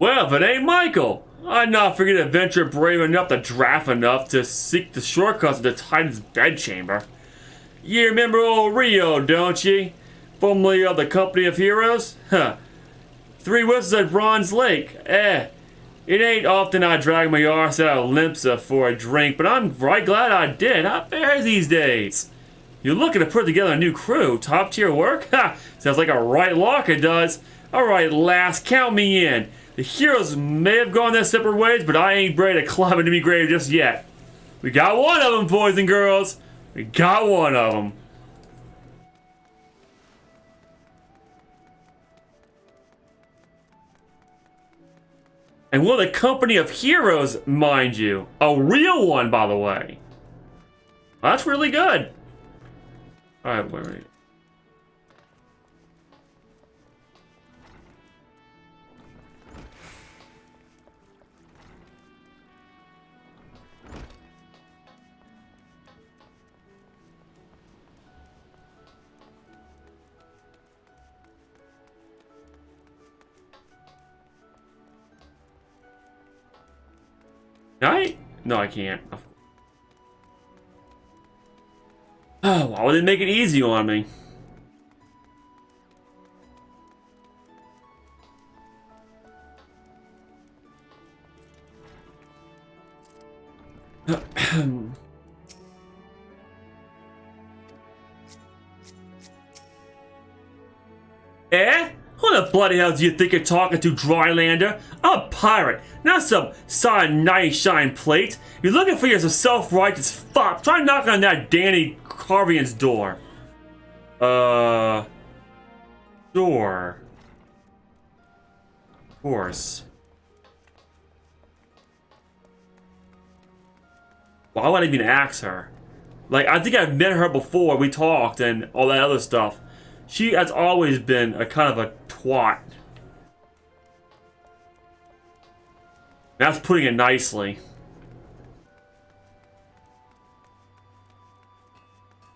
Well, if it ain't Michael, I'd not forget a venture brave enough to draft enough to seek the shortcuts of the Titan's bedchamber. You remember old Rio, don't ye? Formerly of the Company of Heroes? Huh. 3 whistles at Bronze Lake. It ain't often I drag my arse out of Limsa for a drink, but I'm right glad I did. How fares these days? You're looking to put together a new crew. Top tier work? Ha! Sounds like a right lark it does. Alright, lass, count me in. The heroes may have gone their separate ways, but I ain't ready to climb into me grave just yet. We got one of them, boys and girls. We got one of them. And we're the Company of Heroes, mind you. A real one, by the way. That's really good. Alright, where are you? No, I can't. Oh, why would they make it easy on me? Eh? Who the bloody hell do you think you're talking to, Drylander? I'm a pirate, not some side knight shine plate. You're looking for yourself self-righteous fop. Try knocking on that Danny Carvian's door. Door. Of course. Why would I even ask her? Like, I think I've met her before. We talked and all that other stuff. She has always been a kind of a twat. That's putting it nicely.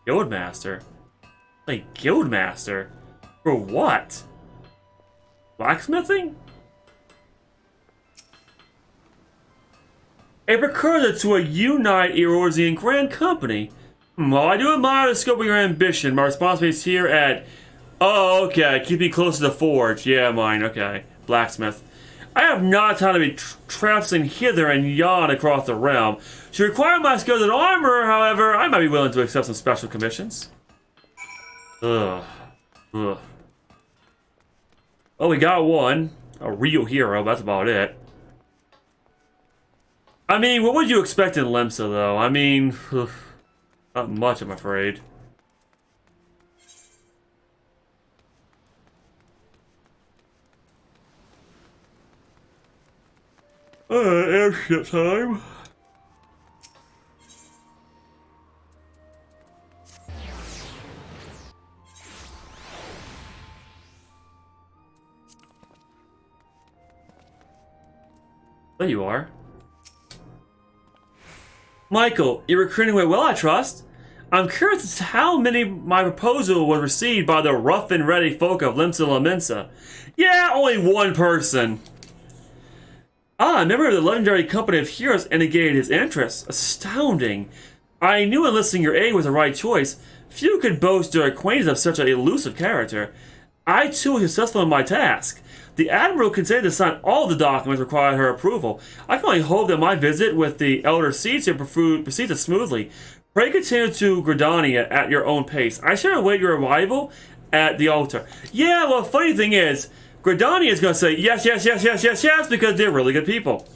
Guildmaster? Like, Guildmaster? For what? Blacksmithing? A precursor to a Unite Eorzean Grand Company. While I do admire the scope of your ambition, my responsibility is here at... Oh, okay. Keep me close to the forge. Yeah, mine. Okay. Blacksmith. I have not time to be traipsing hither and yon across the realm. To require my skills in armor, however, I might be willing to accept some special commissions. Ugh. Ugh. Oh, we got one. A real hero. That's about it. I mean, what would you expect in Limsa, though? I mean, not much, I'm afraid. Airship time. There you are. Michael, you're recruiting away well, I trust. I'm curious as to how many my proposal was received by the rough and ready folk of Limsa Lamensa. Yeah, only one person. Ah, a member of the legendary Company of Heroes indicated his interest. Astounding. I knew enlisting your aid was the right choice. Few could boast their acquaintance of such an elusive character. I too was successful in my task. The Admiral consented to sign all the documents requiring her approval. I can only hope that my visit with the Elder Seeds here proceeds smoothly. Pray continue to Gridania at your own pace. I shall await your arrival at the altar. Yeah, well, funny thing is, Gridania is going to say yes, yes, yes, yes, yes, yes, because they're really good people.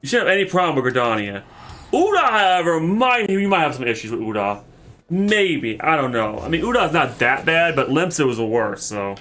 You shouldn't have any problem with Gridania. Uda, however, you might have some issues with Uda. Maybe. I don't know. I mean, Uda's not that bad, but Limsa was the worst, so...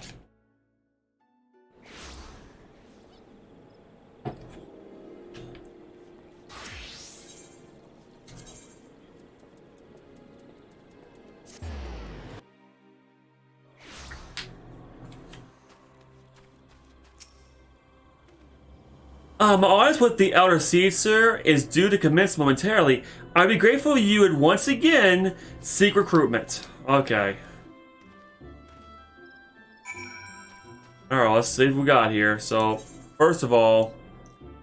My honest with the Elder Seed, sir, is due to commence momentarily. I'd be grateful you would once again seek recruitment. Okay. Alright, let's see what we got here. So, first of all,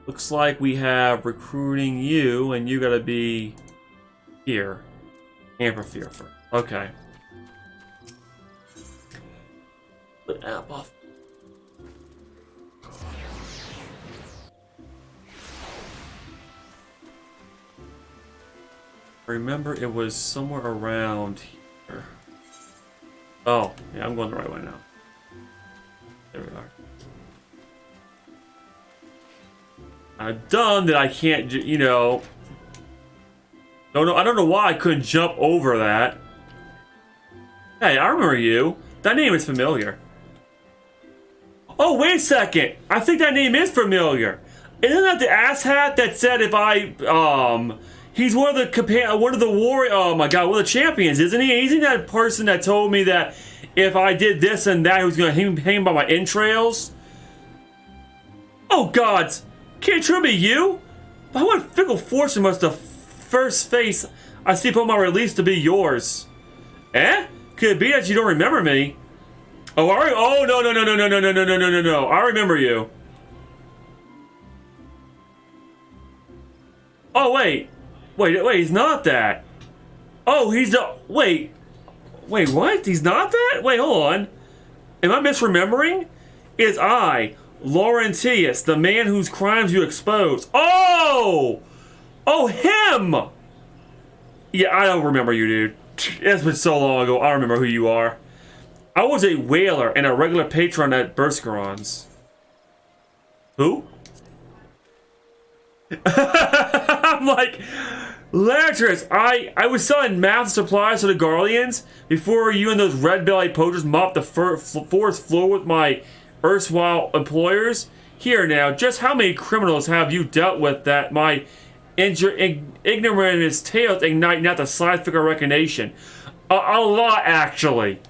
looks like we have recruiting you, and you gotta be here. Amphitheater first. Okay. Put app off. Remember, it was somewhere around here. Oh, yeah, I'm going the right way now. There we are. I'm dumb that I can't, you know. I don't know why I couldn't jump over that. Hey, I remember you. That name is familiar. Oh, wait a second. I think that name is familiar. Isn't that the asshat that said if I, he's one of the warrior, oh my god, one of the champions, isn't he? Isn't that person that told me that if I did this and that, he was going to hang by my entrails? Oh god, can't it truly be you? By what fickle fortune must the first face I see upon my release to be yours? Eh? Could it be that you don't remember me? Oh, oh no, no. I remember you. Oh, wait, he's not that. Oh, he's the, wait, what? He's not that? Wait, hold on. Am I misremembering? It's I, Laurentius, the man whose crimes you exposed. Oh! Oh, him! Yeah, I don't remember you, dude. It's been so long ago, I don't remember who you are. I was a whaler and a regular patron at Berskaron's. Who? I'm like, Lazarus, I was selling math supplies to the Guardians before you and those red-bellied poachers mopped the forest floor with my erstwhile employers. Here now, just how many criminals have you dealt with that my ignorant tales ignite not the scientific recognition? A lot, actually.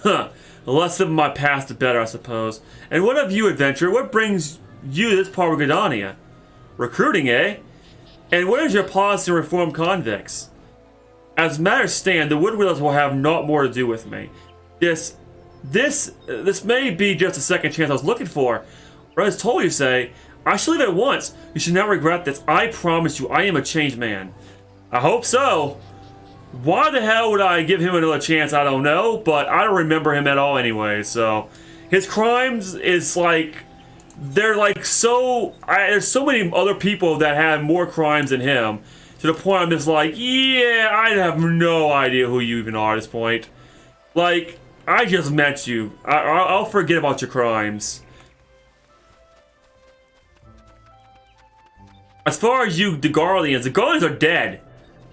Huh. The less of my past, the better, I suppose. And what of you, adventurer? What brings you to this part of Gridania? Recruiting, eh? And what is your policy to reform convicts? As matters stand, the Woodwheelers will have naught more to do with me. This may be just the second chance I was looking for. Or as told you say, I shall leave at once. You should not regret this. I promise you, I am a changed man. I hope so. Why the hell would I give him another chance? I don't know, but I don't remember him at all anyway, so. His crimes is like, they're like so, there's so many other people that have more crimes than him, to the point I'm just like, yeah, I have no idea who you even are at this point. Like, I just met you. I'll forget about your crimes. As far as you, the Guardians are dead.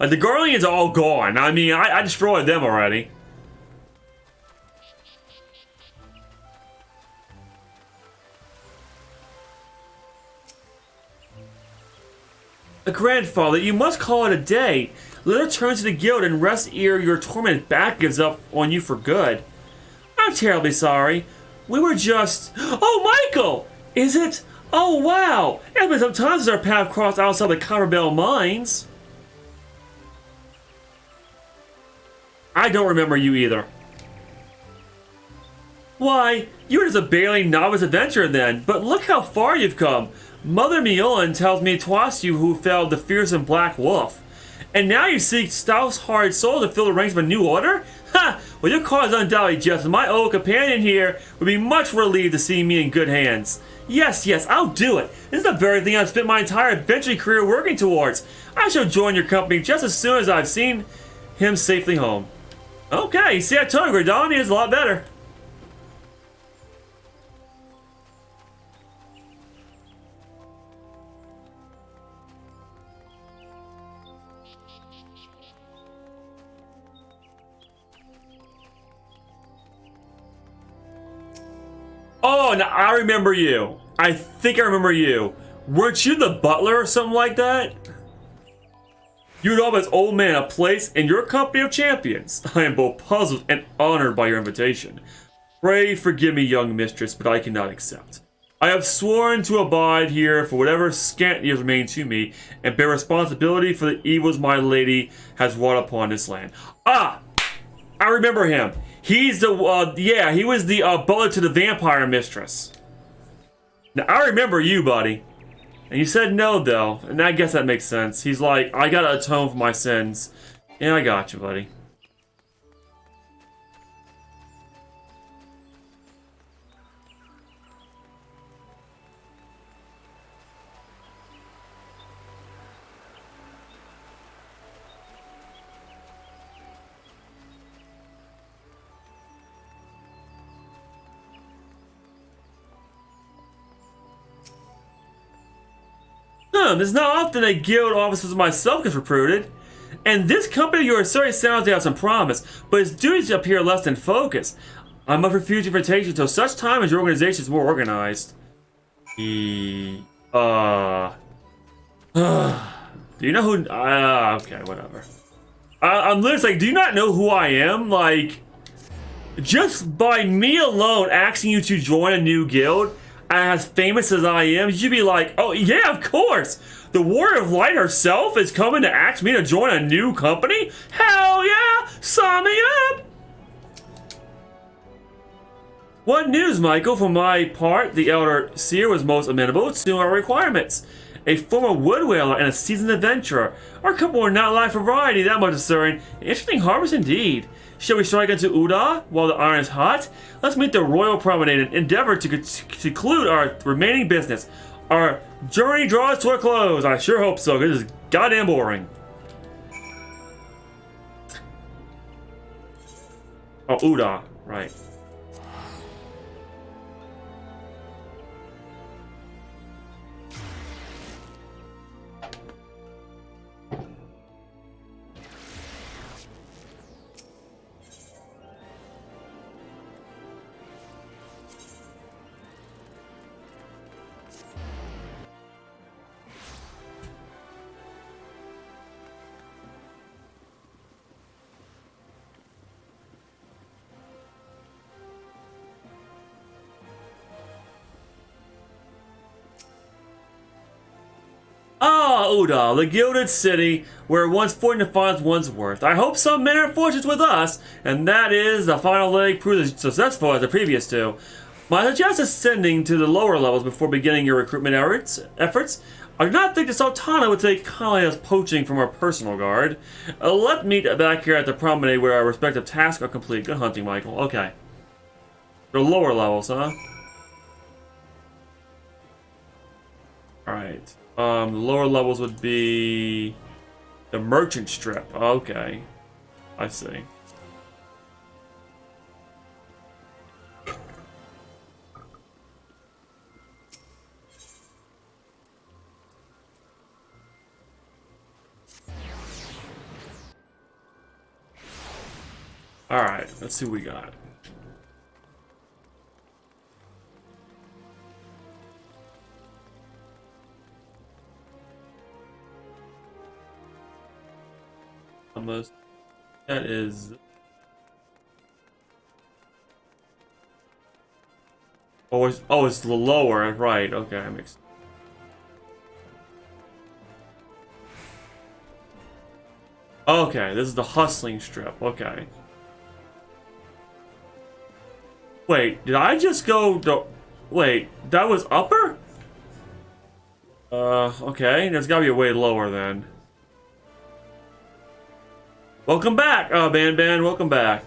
Like, the Guardians are all gone. I mean, I destroyed them already. Grandfather, you must call it a day. Let her turn to the guild and rest ere your tormented back gives up on you for good. I'm terribly sorry. We were just... Oh, Michael! Is it? Oh, wow! It's been some time since our path crossed outside the Copperbell mines. I don't remember you either. Why, you were just a barely novice adventurer then, but look how far you've come. Mother Miolan tells me 'twas you who felled the fearsome Black Wolf. And now you seek stout-hearted soul to fill the ranks of a new order? Ha! Well, your cause is undoubtedly just, and my old companion here would be much relieved to see me in good hands. Yes, I'll do it. This is the very thing I've spent my entire adventuring career working towards. I shall join your company just as soon as I've seen him safely home. Okay, see, I told you, Gridania is a lot better. Oh, now I remember you. I think I remember you. Weren't you the butler or something like that? You would offer this old man a place in your company of champions. I am both puzzled and honored by your invitation. Pray forgive me, young mistress, but I cannot accept. I have sworn to abide here for whatever scant years remain to me, and bear responsibility for the evils my lady has wrought upon this land. Ah! I remember him. He's the, yeah, he was the butler to the vampire mistress. Now, I remember you, buddy. And you said no, though. And I guess that makes sense. He's like, I gotta atone for my sins. Yeah, I got you, buddy. It's not often a guild officer myself gets recruited. And this company you are sorry sounds to have some promise, but its duties appear less than focused. I must refuse invitation until such time as your organization is more organized. Do you know who? Okay, whatever. I'm literally like, do you not know who I am? Like, just by me alone asking you to join a new guild, as famous as I am, you'd be like, oh yeah, of course. The Warrior of Light herself is coming to ask me to join a new company? Hell yeah! Sign me up! What news, Michael? For my part, the Elder Seer was most amenable to our requirements. A former wood whaler and a seasoned adventurer. Our couple are not life for variety, that much is certain. Interesting harvest indeed. Shall we strike into Uda while the iron is hot? Let's meet the Royal Promenade and endeavor to conclude our remaining business. Our journey draws to a close. I sure hope so, because this is goddamn boring. Oh, Uda, right. Ah, Uda, the gilded city, where one's fortune defines one's worth. I hope some men are fortunate with us, and that is the final leg proves as successful as the previous two. My suggest ascending to the lower levels before beginning your recruitment efforts. I do not think the Sultana would take kindly as poaching from our personal guard. Let me meet back here at the promenade where our respective tasks are complete. Good hunting, Michael. Okay. The lower levels, huh? Alright. The lower levels would be the merchant strip. Okay. I see. Alright, let's see what we got. Almost. That is. Oh, it's the lower, right? Okay, that makes. Okay, this is the hustling strip. Okay. Wait, did I just go? Wait, that was upper? Okay, there's gotta be a way lower then. Welcome back, Ban, welcome back.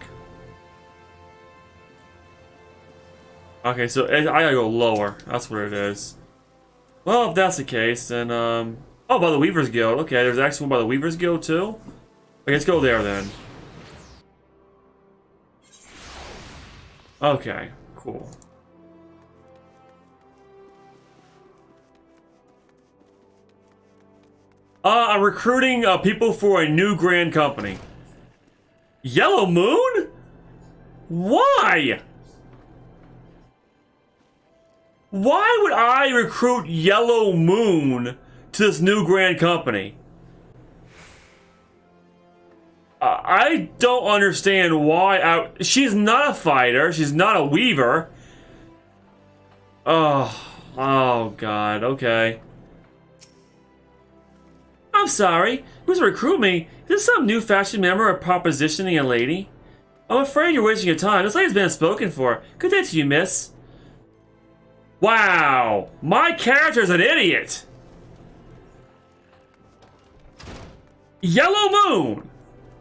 Okay, so I gotta go lower. That's what it is. Well, if that's the case, then, oh, by the Weaver's Guild. Okay, there's actually one by the Weaver's Guild, too. Okay, let's go there, then. Okay, cool. I'm recruiting people for a new grand company. Yellow Moon? Why? Why would I recruit Yellow Moon to this new grand company? I don't understand why. She's not a fighter. She's not a weaver. Oh God. Okay. I'm sorry. Who's recruit me? Is this some new fashion member of propositioning a lady? I'm afraid you're wasting your time. This lady's been spoken for. Good day to you, miss. Wow, my character's an idiot. Yellow Moon.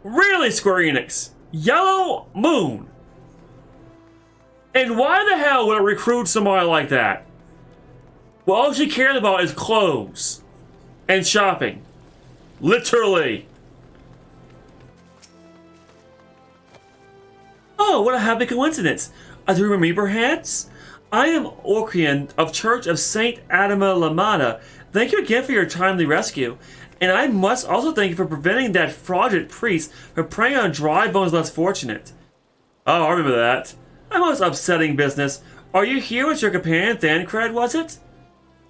Really, Square Enix? Yellow Moon. And why the hell would it recruit somebody like that? Well, all she cared about is clothes and shopping. Literally. Oh, what a happy coincidence. Do you remember me, perhaps? I am Orchian of Church of Saint Adama Lamada. Thank you again for your timely rescue. And I must also thank you for preventing that fraudulent priest from preying on dry bones less fortunate. Oh, I remember that. A most upsetting business. Are you here with your companion, Thancred, was it?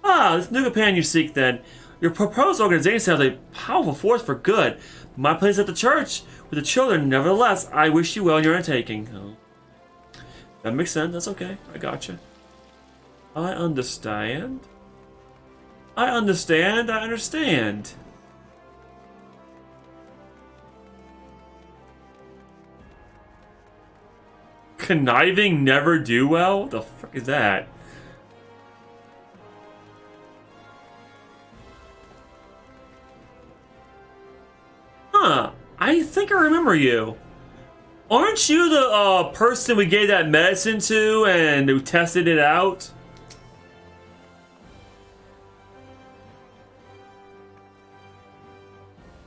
Ah, this new companion you seek, then. Your proposed organization sounds like a powerful force for good. My place at the church with the children, nevertheless, I wish you well in your undertaking. Oh. That makes sense, that's okay. I gotcha. I understand. I understand. Conniving never do well? What the fuck is that? Huh. I think I remember you. Aren't you the person we gave that medicine to and who tested it out?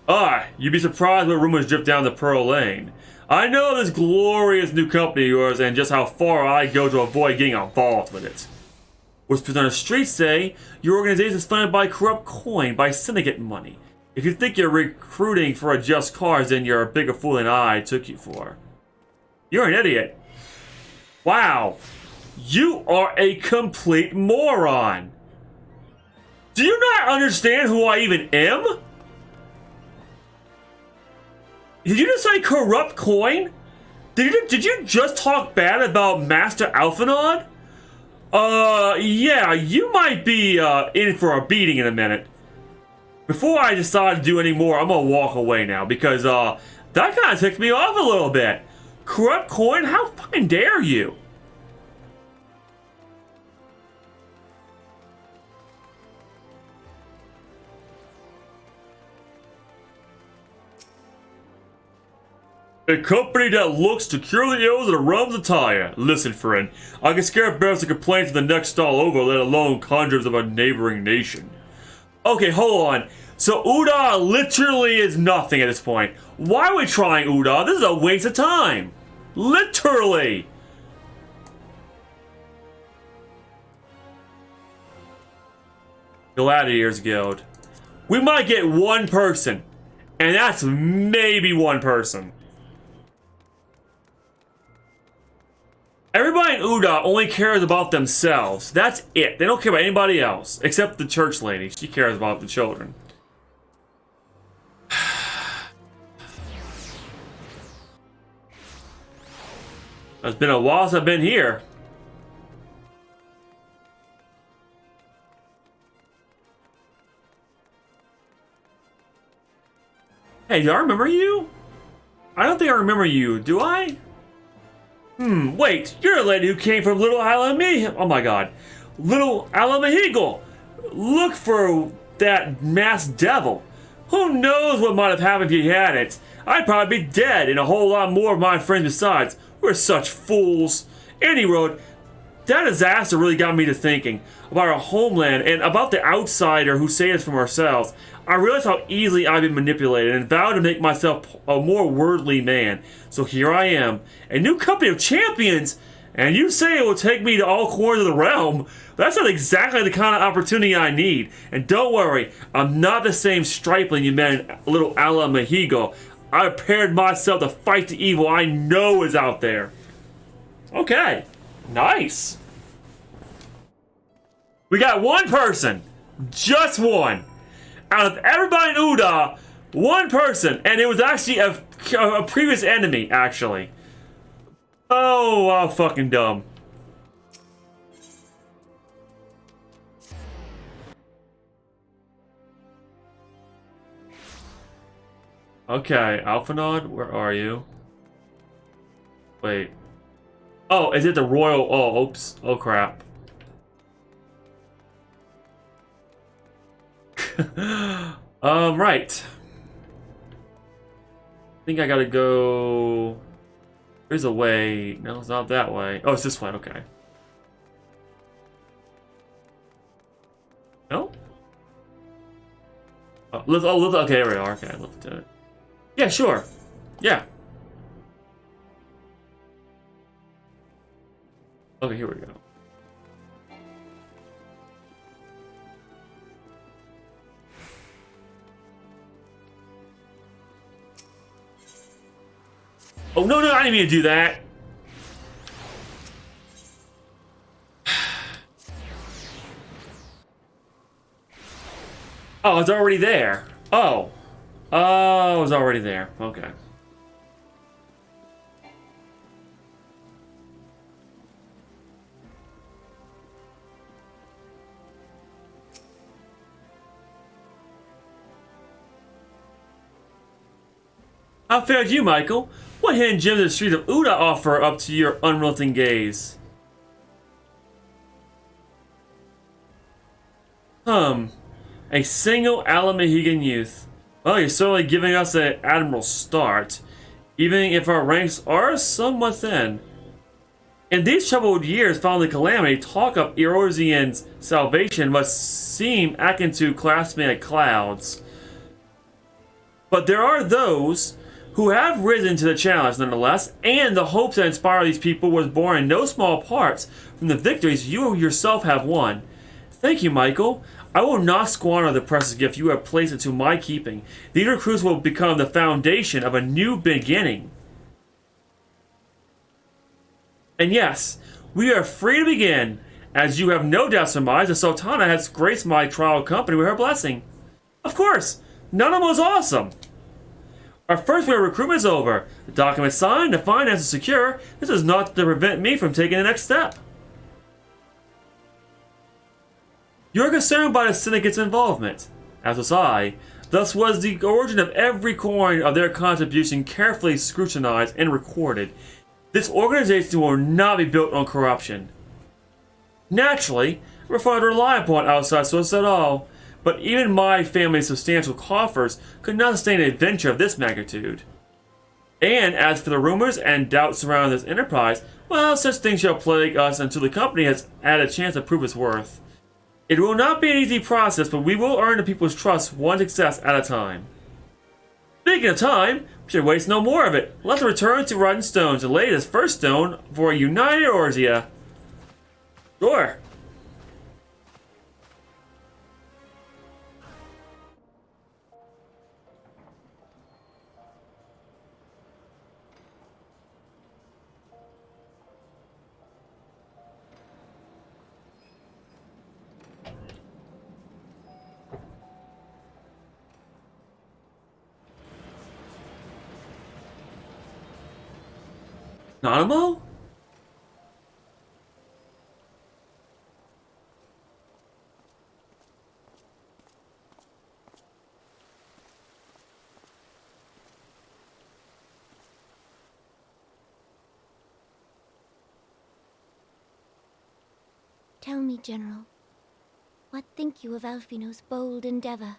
Ah, you'd be surprised when rumors drift down the Pearl Lane. I know this glorious new company of yours and just how far I go to avoid getting involved with it. What's on the streets say your organization is funded by corrupt coin, by syndicate money. If you think you're recruiting for a just cause, then you're a bigger fool than I took you for. You're an idiot. Wow. You are a complete moron. Do you not understand who I even am? Did you just say corrupt coin? Did you just talk bad about Master Alphanod? Yeah, you might be in for a beating in a minute. Before I decide to do any more, I'm gonna walk away now because that kind of ticked me off a little bit. Corrupt coin? How fucking dare you? A company that looks to cure the ills of the realms of Tyre. Listen, friend, I can scare bears and complaints from the next stall over, let alone conjurers of a neighboring nation. Okay, hold on. So Uda literally is nothing at this point. Why are we trying Uda? This is a waste of time. Literally. Gladiators Guild. We might get one person. And that's maybe one person. Everybody in Uda only cares about themselves. That's it. They don't care about anybody else. Except the church lady. She cares about the children. It's been a while since I've been here. Hey, do I remember you? I don't think I remember you. Do I? Wait, you're a lady who came from Little Alamahigo. Oh my god. Little Alamahigo. Look for that masked devil. Who knows what might have happened if you had it? I'd probably be dead and a whole lot more of my friends besides. We're such fools. Any road, that disaster really got me to thinking about our homeland and about the outsider who saved us from ourselves. I realized how easily I've been manipulated and vowed to make myself a more worldly man. So here I am, a new company of champions, and you say it will take me to all corners of the realm. That's not exactly the kind of opportunity I need. And don't worry, I'm not the same stripling you met in Little Alamahigo. I prepared myself to fight the evil I know is out there. Okay, nice. We got one person, just one. Out of everybody in Uda, one person, and it was actually a previous enemy, actually. Oh, wow, fucking dumb. Okay, Alphanod, where are you? Wait. Oh, is it the royal? Oh, oops. Oh, crap. Right. I think I gotta go... There's a way... No, it's not that way. Oh, it's this way, okay. No? Okay, there we are. Okay, I looked at it. Yeah, sure. Yeah. Okay, here we go. Oh, no, I didn't mean to do that. Oh, it's already there. Oh. Oh, it's already there. Okay. How fared you, Michael? What hidden gems of the streets of Uda offer up to your unrelenting gaze? A single Alamahegan youth. Well, you're certainly giving us an admirable start, even if our ranks are somewhat thin. In these troubled years following the calamity, talk of Eorzean's salvation must seem akin to classmate clouds. But there are those who have risen to the challenge nonetheless, and the hopes that inspire these people was born in no small parts from the victories you yourself have won. Thank you, Michael. I will not squander the precious gift you have placed into my keeping. These recruits will become the foundation of a new beginning. And yes, we are free to begin. As you have no doubt surmised, the Sultana has graced my trial company with her blessing. Of course, none of them was awesome. Our first wave of recruitment is over. The document signed, the finances secure. This is not to prevent me from taking the next step. You are concerned by the syndicate's involvement, as was I. Thus was the origin of every coin of their contribution carefully scrutinized and recorded. This organization will not be built on corruption. Naturally, we're far to rely upon outside sources at all, but even my family's substantial coffers could not sustain an adventure of this magnitude. And as for the rumors and doubts surrounding this enterprise, well, such things shall plague us until the company has had a chance to prove its worth. It will not be an easy process, but we will earn the people's trust one success at a time. Speaking of time, we should waste no more of it. Let's return to Rotten Stones and lay this first stone for a united Eorzea. Sure. Nanamo? Tell me, General, what think you of Alfino's bold endeavor?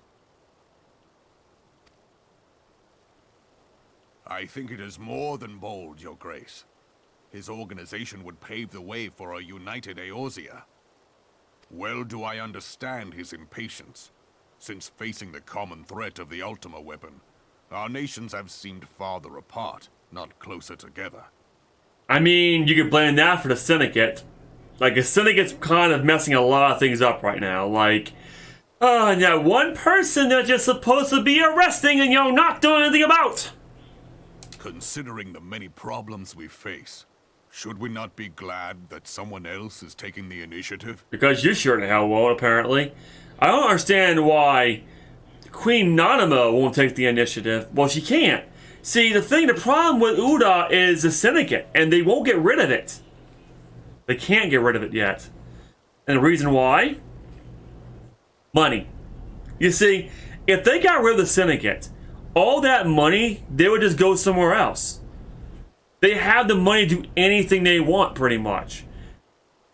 I think it is more than bold, Your Grace. His organization would pave the way for a united Eorzea. Well do I understand his impatience, since facing the common threat of the Ultima weapon, our nations have seemed farther apart, not closer together. I mean, you could blame that for the Syndicate. Like, the Syndicate's kind of messing a lot of things up right now. Like, and that one person that you're supposed to be arresting and you're not doing anything about! Considering the many problems we face, should we not be glad that someone else is taking the initiative? Because you sure the hell won't, apparently. I don't understand why Queen Nanamo won't take the initiative. Well, she can't. See, the problem with Uda is the Syndicate, and they won't get rid of it. They can't get rid of it yet. And the reason why? Money. You see, if they got rid of the Syndicate, all that money, they would just go somewhere else. They have the money to do anything they want, pretty much.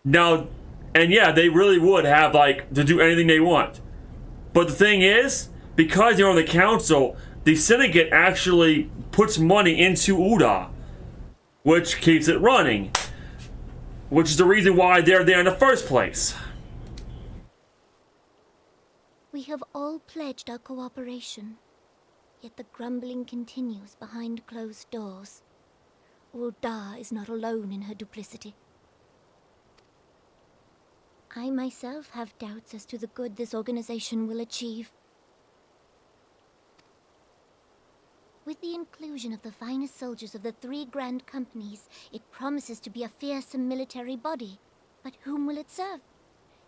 Now, and yeah, they really would have, like, to do anything they want. But the thing is, because they're on the council, the syndicate actually puts money into Uda, which keeps it running. Which is the reason why they're there in the first place. We have all pledged our cooperation, yet the grumbling continues behind closed doors. Ulda is not alone in her duplicity. I myself have doubts as to the good this organization will achieve. With the inclusion of the finest soldiers of the 3 grand companies, it promises to be a fearsome military body. But whom will it serve?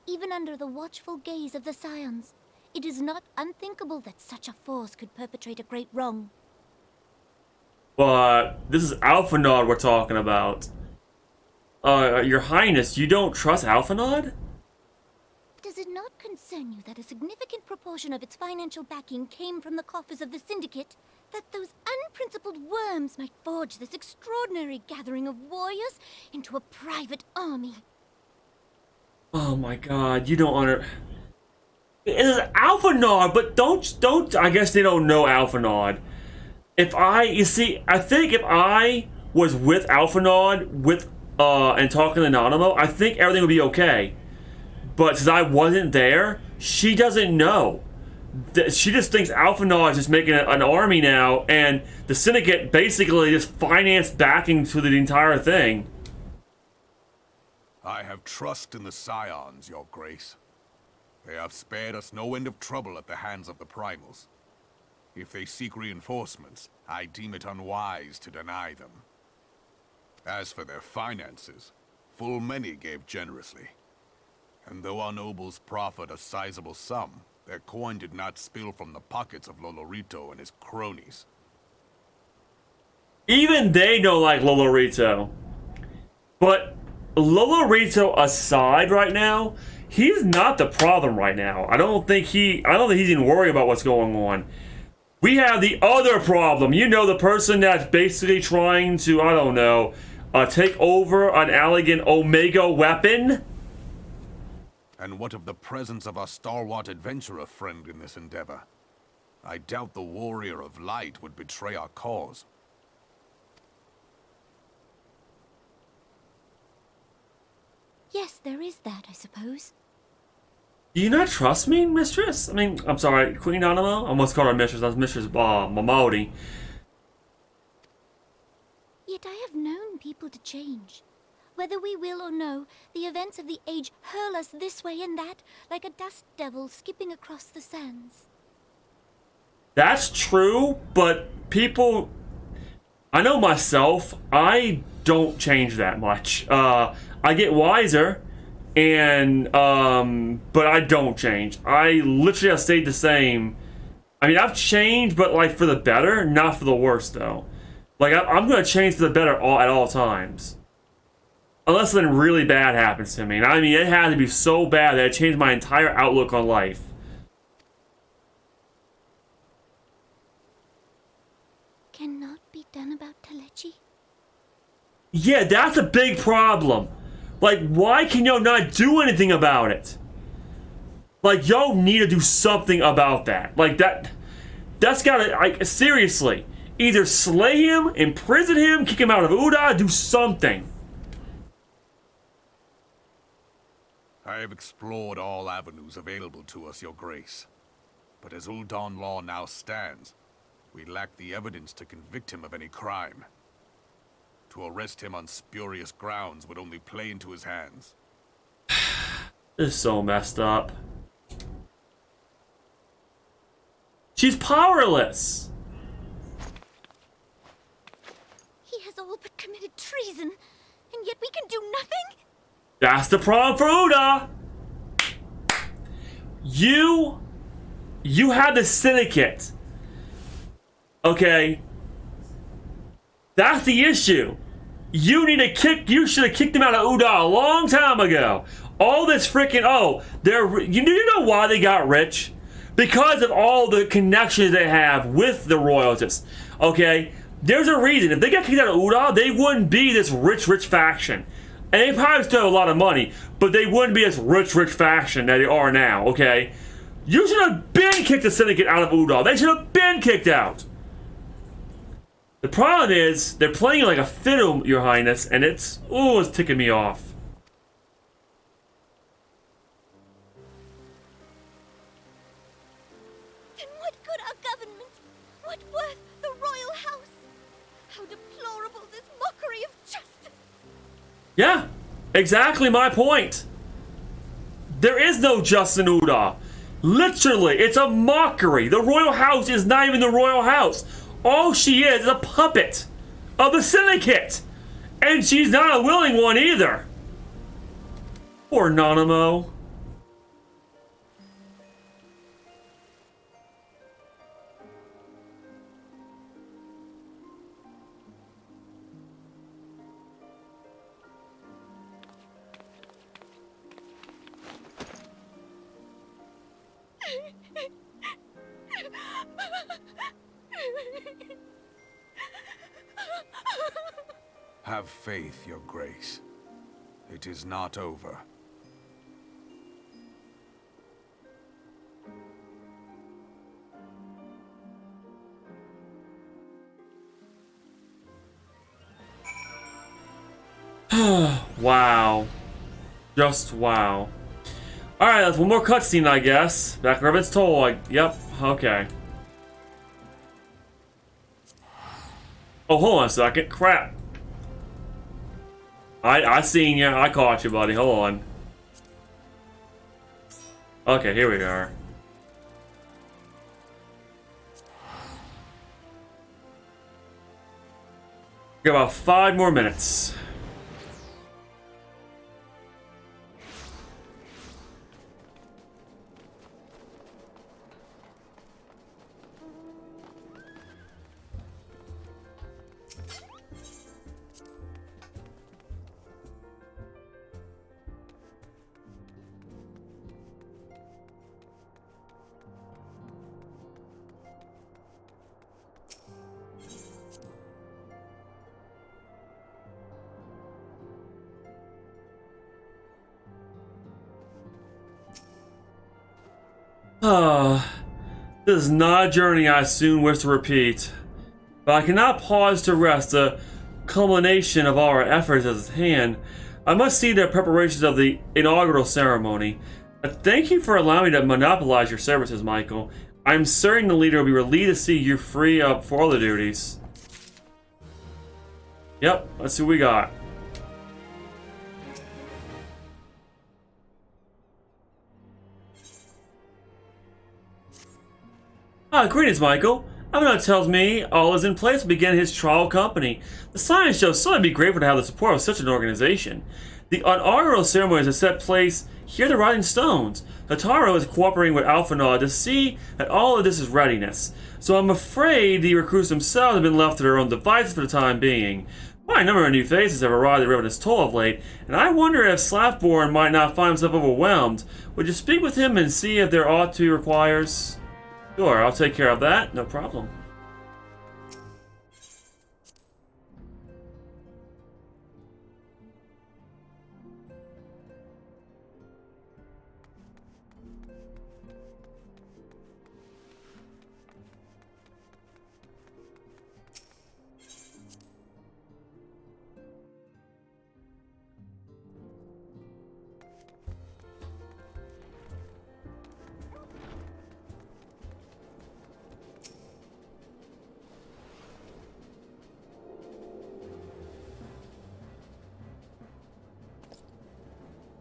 Even under the watchful gaze of the Scions, it is not unthinkable that such a force could perpetrate a great wrong. But this is Alphanod we're talking about. Your Highness, you don't trust Alphanod? Does it not concern you that a significant proportion of its financial backing came from the coffers of the Syndicate? That those unprincipled worms might forge this extraordinary gathering of warriors into a private army? Oh my god, you don't honor... It is Alphanod, but don't, I guess they don't know Alphanod. I think if I was with Alphanod, and talking to Nanamo, I think everything would be okay. But since I wasn't there, she doesn't know. She just thinks Alphanod is just making an army now, and the Syndicate basically just financed backing to the entire thing. I have trust in the Scions, Your Grace. They have spared us no end of trouble at the hands of the Primals. If they seek reinforcements, I deem it unwise to deny them. As for their finances, full many gave generously. And though our nobles proffered a sizable sum, their coin did not spill from the pockets of Lolorito and his cronies. Even they don't like Lolorito. But Lolorito aside right now, he's not the problem right now. I don't think he's even worried about what's going on. We have the other problem. You know, the person that's basically trying to, I don't know, take over an Allegan Omega weapon? And what of the presence of our stalwart adventurer friend in this endeavor? I doubt the Warrior of Light would betray our cause. Yes, there is that, I suppose. Do you not trust me, Mistress? I mean, I'm sorry, Queen Anima? I almost called her Mistress. That's Mistress Mamodi. Yet I have known people to change. Whether we will or no, the events of the age hurl us this way and that, like a dust devil skipping across the sands. That's true, but people... I know myself, I don't change that much. I get wiser, and, but I don't change. I literally have stayed the same. I mean, I've changed, but, like, for the better, not for the worse, though. Like, I'm gonna change for the better at all times. Unless something really bad happens to me. And I mean, it had to be so bad that it changed my entire outlook on life. Cannot be done about Telechi? Yeah, that's a big problem. Like, why can y'all not do anything about it? Like, y'all need to do something about that. Like, that's gotta, like, seriously. Either slay him, imprison him, kick him out of Uda, do something. I have explored all avenues available to us, Your Grace. But as Uldan law now stands, we lack the evidence to convict him of any crime. To arrest him on spurious grounds would only play into his hands. This is so messed up. She's powerless. He has all but committed treason, and yet we can do nothing? That's the problem for Uda. You had the Syndicate. Okay? That's the issue. You should have kicked them out of Uda a long time ago. All this freaking, you know why they got rich? Because of all the connections they have with the royalties. Okay? There's a reason. If they got kicked out of Uda, they wouldn't be this rich faction. And they probably still have a lot of money, but they wouldn't be this rich faction that they are now, okay? You should have been kicked the syndicate out of Udall. They should have been kicked out. The problem is, they're playing like a fiddle, Your Highness, and it's ticking me off. Then what good our government? What worth the royal house? How deplorable this mockery of justice! Yeah, exactly my point. There is no justice in Udall. Literally, it's a mockery. The royal house is not even the royal house. All she is a puppet of the syndicate. And she's not a willing one either. Poor Nanamo. Have faith, Your Grace. It is not over. Wow. Just wow. Alright, that's one more cutscene, I guess. Back in Revan's Toll. Yep, okay. Oh, hold on a second. Crap. I seen you. I caught you, buddy. Hold on. Okay, here we are. Got about 5 more minutes. This is not a journey I soon wish to repeat, but I cannot pause to rest. The culmination of all our efforts is at hand. I must see the preparations of the inaugural ceremony. Thank you for allowing me to monopolize your services, Michael. I'm certain the leader will be relieved to see you free up for other duties. Yep, let's see what we got. Greetings, Michael. Avenant tells me all is in place to begin his trial company. The science show so I'd be grateful to have the support of such an organization. The inaugural ceremony is to set place here at the Rising Stones. Hataro is cooperating with Alphanod to see that all of this is readiness. So I'm afraid the recruits themselves have been left to their own devices for the time being. Quite a number of new faces have arrived at Revenant's Toll of late, and I wonder if Slaffborn might not find himself overwhelmed. Would you speak with him and see if there ought to be requires? Sure, I'll take care of that. No problem.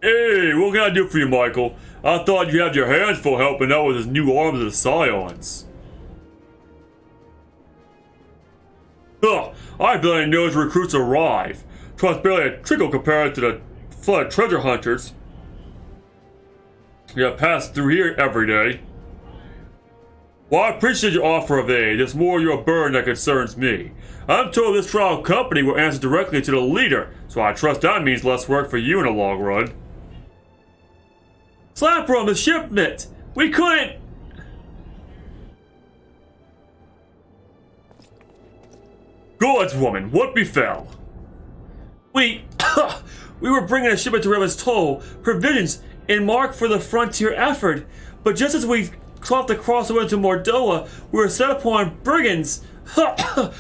Hey, what can I do for you, Michael? I thought you had your hands full helping out with his new arms of the Scions. Huh, I barely know as recruits arrive. Trust barely a trickle compared to the flood of treasure hunters. You pass through here every day. Well, I appreciate your offer of aid. It's more your burden that concerns me. I'm told this trial company will answer directly to the leader, so I trust that means less work for you in the long run. Slapper on the shipment! We couldn't... Gods, woman, what befell? We were bringing a shipment to Revan's Toll, provisions, and marked for the frontier effort. But just as we sought to cross the way to Mordoa, we were set upon brigands. I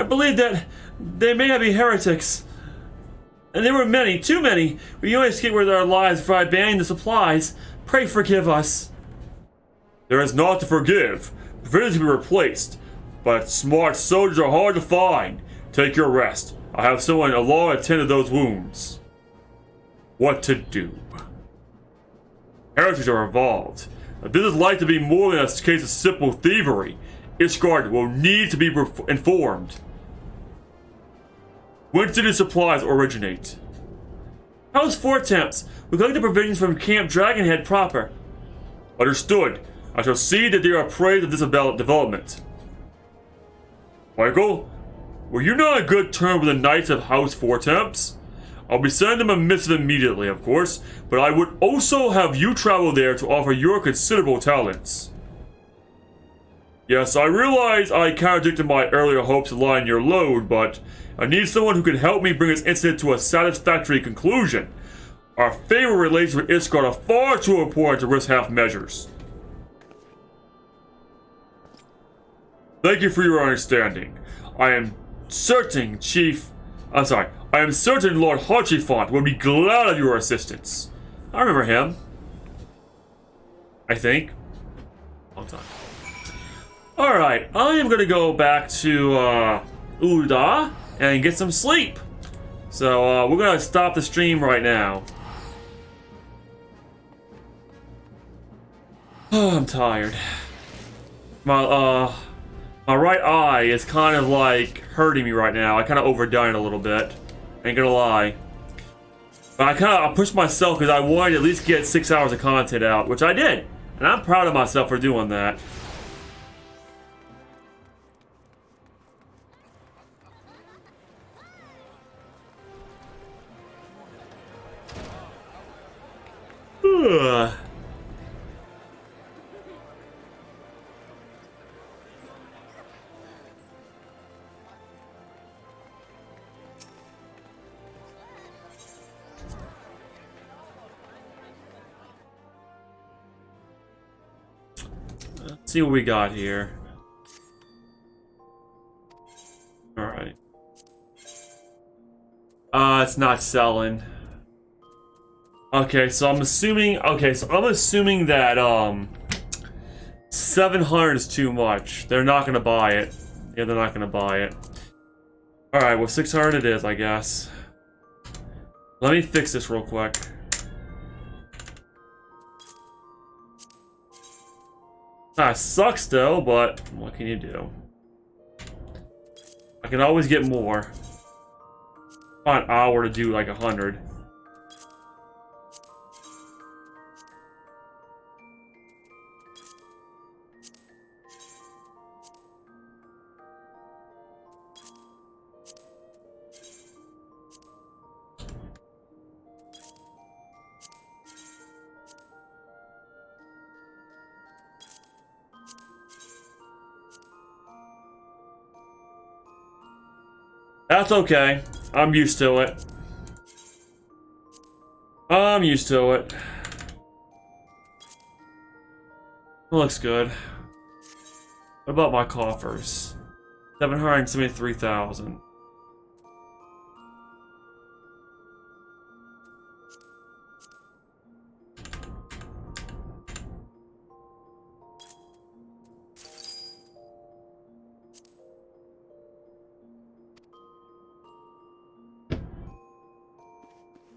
believe that they may be heretics. And there were many, too many. We only escaped with our lives by banning the supplies. Pray forgive us. There is naught to forgive. Provisions to be replaced. But smart soldiers are hard to find. Take your rest. I have someone along attend to those wounds. What to do? Heretics are involved. If this is likely to be more than a case of simple thievery, Ishgard will need to be informed. When did the supplies originate? House 4 attempts. We collect the provisions from Camp Dragonhead proper. Understood. I shall see that they are appraised of this development. Michael, were you not on good terms with the Knights of House 4 Temps? I'll be sending them a missive immediately, of course, but I would also have you travel there to offer your considerable talents. Yes, I realize I contradicted my earlier hopes to lighten your load, but I need someone who can help me bring this incident to a satisfactory conclusion. Our favorite relations with Ishgard are far too important to risk half measures. Thank you for your understanding. I am certain Lord Harchifont will be glad of your assistance. I remember him. I think. Long time. Alright, I am gonna go back to Uda and get some sleep. So we're gonna stop the stream right now. Oh, I'm tired. My right eye is kind of like hurting me right now. I kind of overdone it a little bit. Ain't gonna lie. But I pushed myself because I wanted to at least get 6 hours of content out, which I did. And I'm proud of myself for doing that. Ugh. Let's see what we got here. Alright. It's not selling. Okay, so I'm assuming that 700 is too much. They're not gonna buy it. Yeah, they're not gonna buy it. Alright, well 600 it is, I guess. Let me fix this real quick. It sucks though, but what can you do? I can always get more. About an hour to do like 100. That's okay. I'm used to it. I'm used to it. Looks good. What about my coffers? 773,000.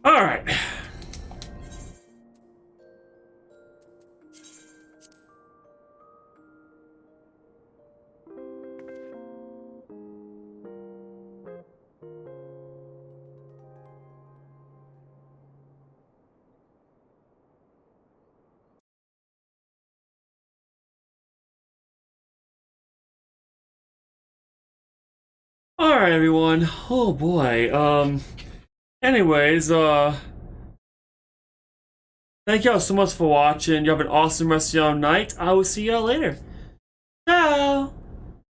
All right. All right, everyone. Oh boy. Anyways, thank y'all so much for watching. You have an awesome rest of your night. I will see y'all later. Bye.